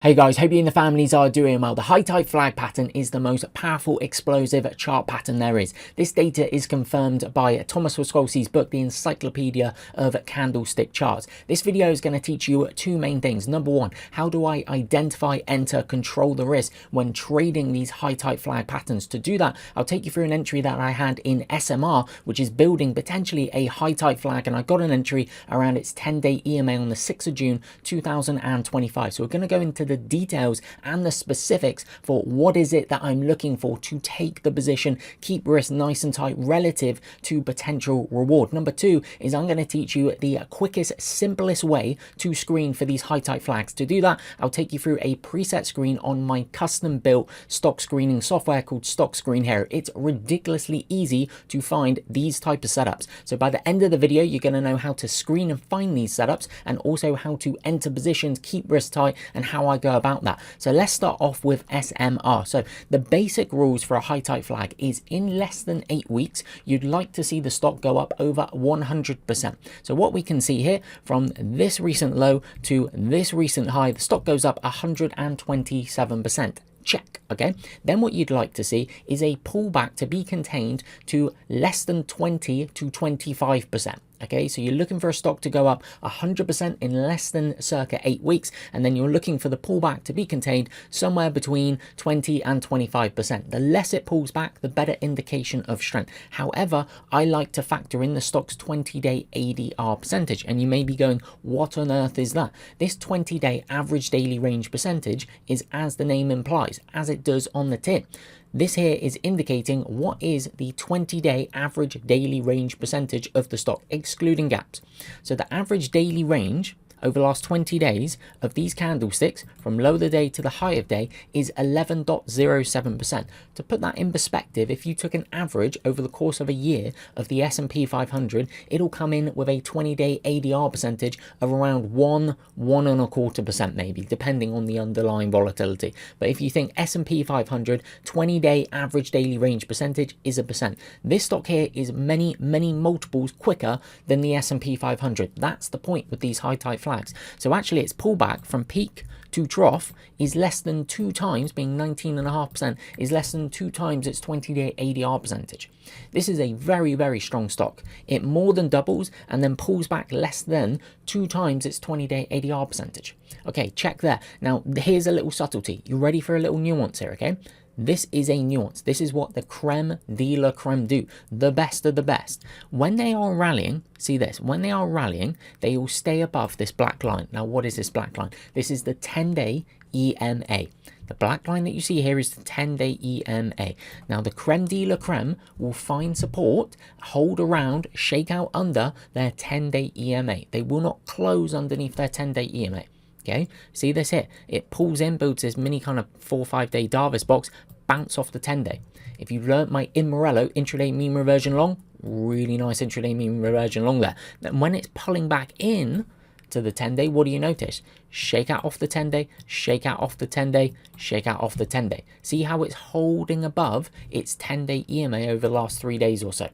Hey guys, hope you and the families are doing well. The high tide flag pattern is the most powerful explosive chart pattern there is. This data is confirmed by Thomas Corsellis' book, The Encyclopedia of Candlestick Charts. This video is going to teach you two main things. Number one, how do I identify, enter, control the risk when trading these high tide flag patterns? To do that, I'll take you through an entry that I had in SMR, which is building potentially a high tide flag, and I got an entry around its 10-day EMA on the 6th of June 2025. So we're going to go into the details and the specifics for what is it that I'm looking for to take the position, keep risk nice and tight relative to potential reward. Number two is I'm going to teach you the quickest, simplest way to screen for these high tide flags. To do that, I'll take you through a preset screen on my custom built stock screening software called Stock Screen here. It's ridiculously easy to find these type of setups. So by the end of the video, you're going to know how to screen and find these setups, and also how to enter positions, keep risk tight, and how I go about that. So let's start off with SMR. So the basic rules for a high tide flag is in less than 8 weeks, you'd like to see the stock go up over 100%. So what we can see here, from this recent low to this recent high, the stock goes up 127%. Check. Okay, then what you'd like to see is a pullback to be contained to less than 20 to 25%. Okay, so you're looking for a stock to go up 100% in less than circa 8 weeks, and then you're looking for the pullback to be contained somewhere between 20 and 25%. The less it pulls back, the better indication of strength. However, I like to factor in the stock's 20-day ADR percentage, and you may be going, what on earth is that? This 20-day average daily range percentage is, as the name implies, as it does on the tin. This here is indicating what is the 20-day average daily range percentage of the stock, excluding gaps. So the average daily range over the last 20 days of these candlesticks, from low of the day to the high of day, is 11.07%. To put that in perspective, if you took an average over the course of a year of the S&P 500, it'll come in with a 20-day ADR percentage of around 1.25% maybe, depending on the underlying volatility. But if you think S&P 500, 20-day average daily range percentage is 1%. This stock here is many multiples quicker than the S&P 500. That's the point with these high tide flags. So actually its pullback from peak to trough is less than 2 times, being 19.5%, is less than 2 times its 20-day ADR percentage. This is a very strong stock. It more than doubles and then pulls back less than 2 times its 20-day ADR percentage. Okay, check there. Now here's a little subtlety. You ready for a little nuance here, okay? This is a nuance. This is what the creme de la creme do. The best of the best. When they are rallying, see this, when they are rallying, they will stay above this black line. Now, what is this black line? This is the 10-day EMA. The black line that you see here is the 10-day EMA. Now, the creme de la creme will find support, hold around, shake out under their 10-day EMA. They will not close underneath their 10-day EMA. Okay, see this here, it pulls in, builds this mini kind of 4 or 5 day Davis box, bounce off the 10-day. If you've learnt my in Morello intraday mean reversion long, really nice intraday mean reversion long there. Then when it's pulling back in to the 10-day, what do you notice? Shake out off the 10-day, shake out off the 10-day, shake out off the 10-day. See how it's holding above its 10-day EMA over the last 3 days or so.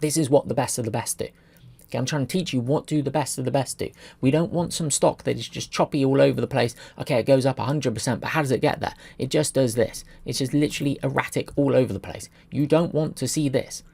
This is what the best of the best do. Okay, I'm trying to teach you what do the best of the best do. We don't want some stock that is just choppy all over the place. Okay, it goes up 100%, but how does it get there? It just does this. It's just literally erratic all over the place. You don't want to see this.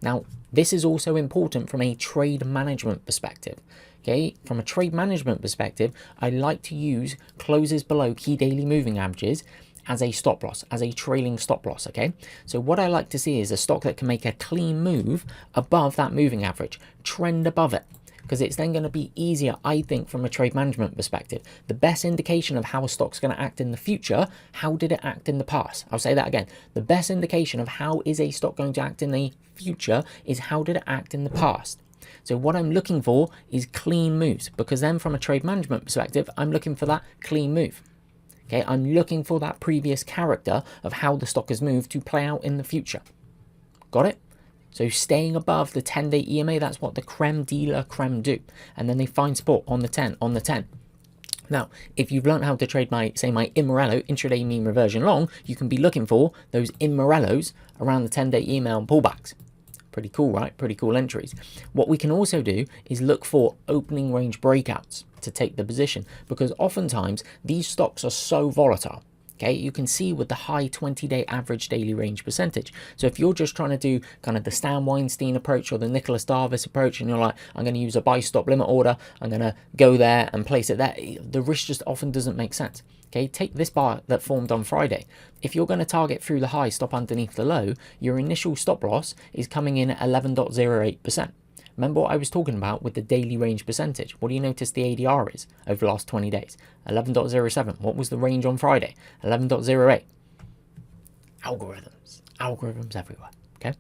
Now, this is also important from a trade management perspective. Okay, from a trade management perspective, I like to use closes below key daily moving averages as a stop loss, as a trailing stop loss. Okay, so what I like to see is a stock that can make a clean move above that moving average, trend above it, because it's then going to be easier, I think, from a trade management perspective. The best indication of how a stock's going to act in the future, how did it act in the past? I'll say that again. The best indication of how is a stock going to act in the future is how did it act in the past. So what I'm looking for is clean moves, because then from a trade management perspective, I'm looking for that clean move. Okay, I'm looking for that previous character of how the stock has moved to play out in the future. Got it? So staying above the 10-day EMA, that's what the creme de la creme do. And then they find support on the 10, on the 10. Now, if you've learned how to trade my in Morello intraday mean reversion long, you can be looking for those in Morellos around the 10-day EMA and pullbacks. Pretty cool, right? Pretty cool entries. What we can also do is look for opening range breakouts to take the position, because oftentimes these stocks are so volatile. Okay, you can see with the high 20-day average daily range percentage. So if you're just trying to do kind of the Stan Weinstein approach or the Nicholas Darvis approach, and you're like, I'm going to use a buy stop limit order, I'm going to go there and place it there, the risk just often doesn't make sense. Okay, take this bar that formed on Friday. If you're going to target through the high, stop underneath the low, your initial stop loss is coming in at 11.08%. Remember what I was talking about with the daily range percentage? What do you notice the ADR is over the last 20 days? 11.07. What was the range on Friday? 11.08. Algorithms everywhere. Okay,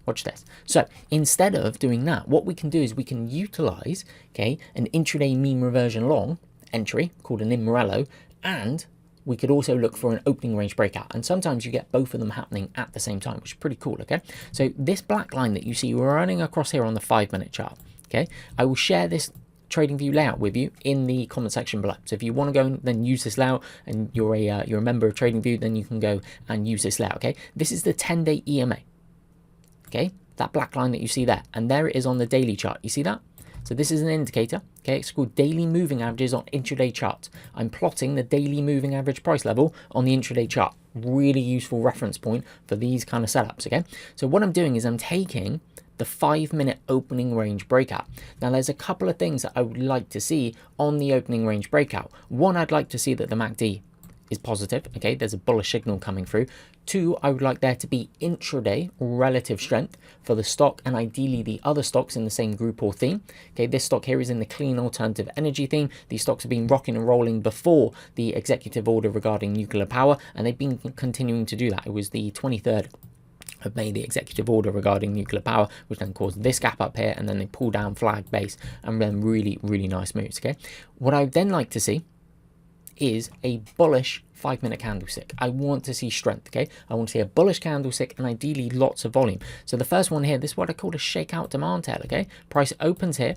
watch this. So instead of doing that, what we can do is we can utilize, okay, an intraday mean reversion long entry called an Imorello, and we could also look for an opening range breakout. And sometimes you get both of them happening at the same time, which is pretty cool, okay? So this black line that you see, we're running across here on the 5-minute chart, okay? I will share this TradingView layout with you in the comment section below. So if you want to go and then use this layout, and you're a member of TradingView, then you can go and use this layout, okay? This is the 10-day EMA, okay? That black line that you see there, and there it is on the daily chart. You see that? So this is an indicator, okay? It's called daily moving averages on intraday charts. I'm plotting the daily moving average price level on the intraday chart. Really useful reference point for these kind of setups, okay? So what I'm doing is I'm taking the 5-minute opening range breakout. Now there's a couple of things that I would like to see on the opening range breakout. One, I'd like to see that the MACD is positive, okay? There's a bullish signal coming through. Two, I would like there to be intraday relative strength for the stock and ideally the other stocks in the same group or theme. Okay, this stock here is in the clean alternative energy theme. These stocks have been rocking and rolling before the executive order regarding nuclear power, and they've been continuing to do that. It was the 23rd of May, the executive order regarding nuclear power, which then caused this gap up here, and then they pull down flag base and then really, really nice moves, okay? What I would then like to see is a bullish 5-minute candlestick. I want to see strength, okay? I want to see a bullish candlestick and ideally lots of volume. So the first one here, this is what I call a shakeout demand tail, okay? Price opens here,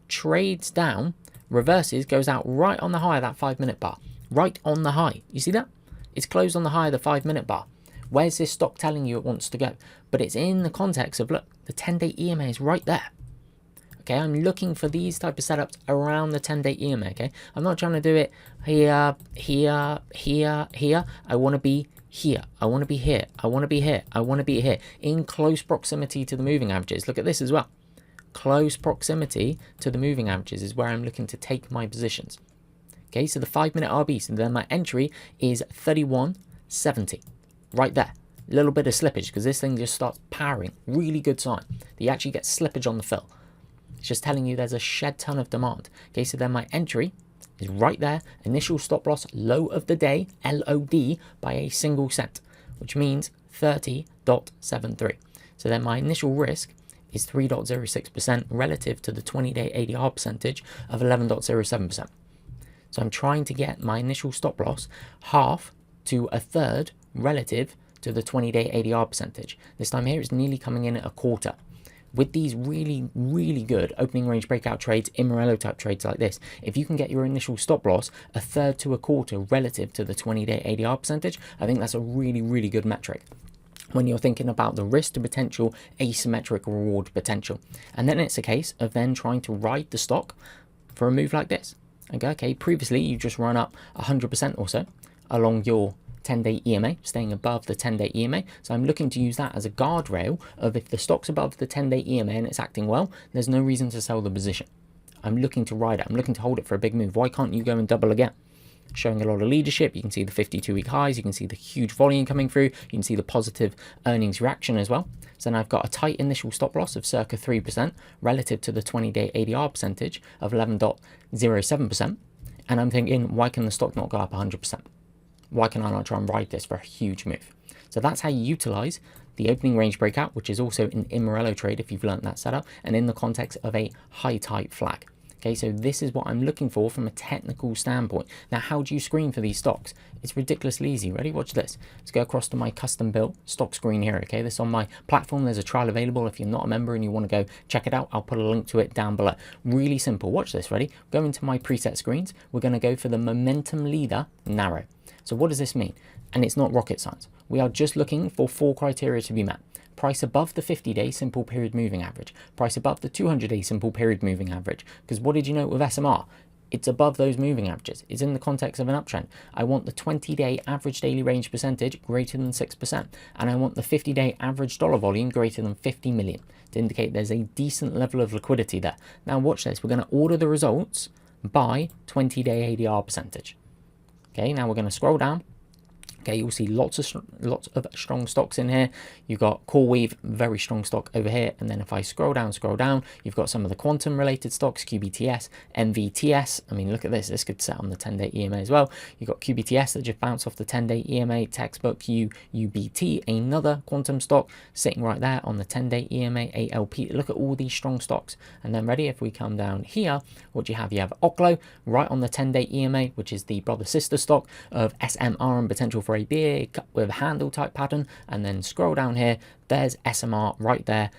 trades down, reverses, goes out right on the high of that 5-minute bar. Right on the high. You see that? It's closed on the high of the 5-minute bar. Where's this stock telling you it wants to go? But it's in the context of, look, the 10-day EMA is right there. Okay, I'm looking for these type of setups around the 10-day EMA, okay? I'm not trying to do it here, here, here, here. I want to be here. I want to be here. I want to be here. I want to be here. In close proximity to the moving averages. Look at this as well. Close proximity to the moving averages is where I'm looking to take my positions. Okay, so the 5-minute RB, so then my entry is 31.70. Right there. A little bit of slippage because this thing just starts powering. Really good sign. You actually get slippage on the fill. It's just telling you there's a shed ton of demand. Okay, so then my entry is right there. Initial stop loss, low of the day, LOD, by a single cent, which means 30.73. So then my initial risk is 3.06% relative to the 20-day ADR percentage of 11.07%. So I'm trying to get my initial stop loss half to a third relative to the 20-day ADR percentage. This time here it's nearly coming in at a quarter. With these really, really good opening range breakout trades, Imorello type trades like this, if you can get your initial stop loss a third to a quarter relative to the 20-day ADR percentage, I think that's a really, really good metric when you're thinking about the risk to potential asymmetric reward potential. And then it's a case of then trying to ride the stock for a move like this. Okay, previously you just run up 100% or so along your 10-day EMA, staying above the 10-day EMA. So I'm looking to use that as a guardrail of if the stock's above the 10-day EMA and it's acting well, there's no reason to sell the position. I'm looking to ride it. I'm looking to hold it for a big move. Why can't you go and double again? Showing a lot of leadership. You can see the 52-week highs. You can see the huge volume coming through. You can see the positive earnings reaction as well. So then I've got a tight initial stop loss of circa 3% relative to the 20-day ADR percentage of 11.07%. And I'm thinking, why can the stock not go up 100%? Why can I not try and ride this for a huge move? So that's how you utilize the opening range breakout, which is also an Imorello trade if you've learned that setup, and in the context of a high type flag. Okay, so this is what I'm looking for from a technical standpoint. Now, how do you screen for these stocks? It's ridiculously easy. Ready? Watch this. Let's go across to my custom built stock screen here. Okay, this is on my platform. There's a trial available. If you're not a member and you want to go check it out, I'll put a link to it down below. Really simple. Watch this. Ready? Go into my preset screens. We're going to go for the momentum leader narrow. So what does this mean? And it's not rocket science. We are just looking for 4 criteria to be met. price above the 50-day simple period moving average, price above the 200-day simple period moving average. Because what did you note with SMR? It's above those moving averages. It's in the context of an uptrend. I want the 20-day average daily range percentage greater than 6%. And I want the 50-day average dollar volume greater than 50 million to indicate there's a decent level of liquidity there. Now watch this. We're going to order the results by 20-day ADR percentage. Okay, now we're going to scroll down. Okay, you'll see lots of strong stocks in here. You've got CoreWeave, very strong stock over here. And then if I scroll down, you've got some of the quantum related stocks, QBTS, MVTS. I mean, look at this. This could set on the 10-day EMA as well. You've got QBTS that just bounced off the 10-day EMA, textbook UBT, another quantum stock sitting right there on the 10-day EMA, ALP. Look at all these strong stocks. And then ready, if we come down here, what do you have? You have Oklo right on the 10-day EMA, which is the brother sister stock of SMR and potential for a big cut with a handle type pattern. And then scroll down here, there's SMR right there,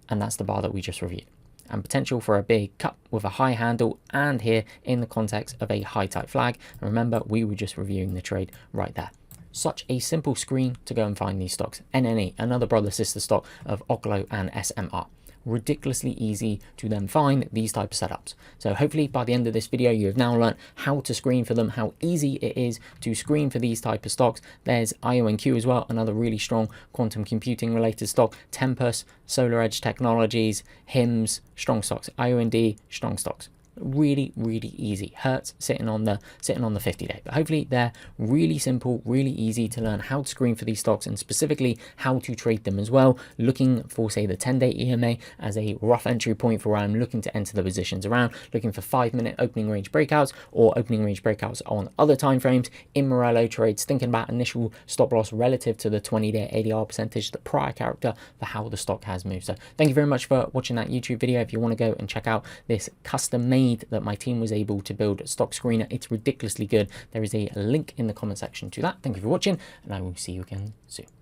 and that's the bar that we just reviewed, and potential for a big cut with a high handle, and here in the context of a high type flag. And remember, we were just reviewing the trade right there. Such a simple screen to go and find these stocks. NNE, another brother sister stock of Oklo and SMR. Ridiculously easy to then find these type of setups. So hopefully by the end of this video, you have now learned how to screen for them, how easy it is to screen for these type of stocks. There's IONQ as well, another really strong quantum computing related stock. Tempus, Solar Edge Technologies, HIMS, strong stocks. IOND, strong stocks. Really easy. Hertz sitting on the 50-day, but hopefully they're really simple, really easy to learn how to screen for these stocks, and specifically how to trade them as well, looking for say the 10-day EMA as a rough entry point for where I'm looking to enter the positions around, looking for 5-minute opening range breakouts or opening range breakouts on other time frames in Morello trades, thinking about initial stop loss relative to the 20-day ADR percentage, the prior character for how the stock has moved. So thank you very much for watching that YouTube video. If you want to go and check out this custom made that my team was able to build stock screener, it's ridiculously good. There is a link in the comment section to that. Thank you for watching, and I will see you again soon.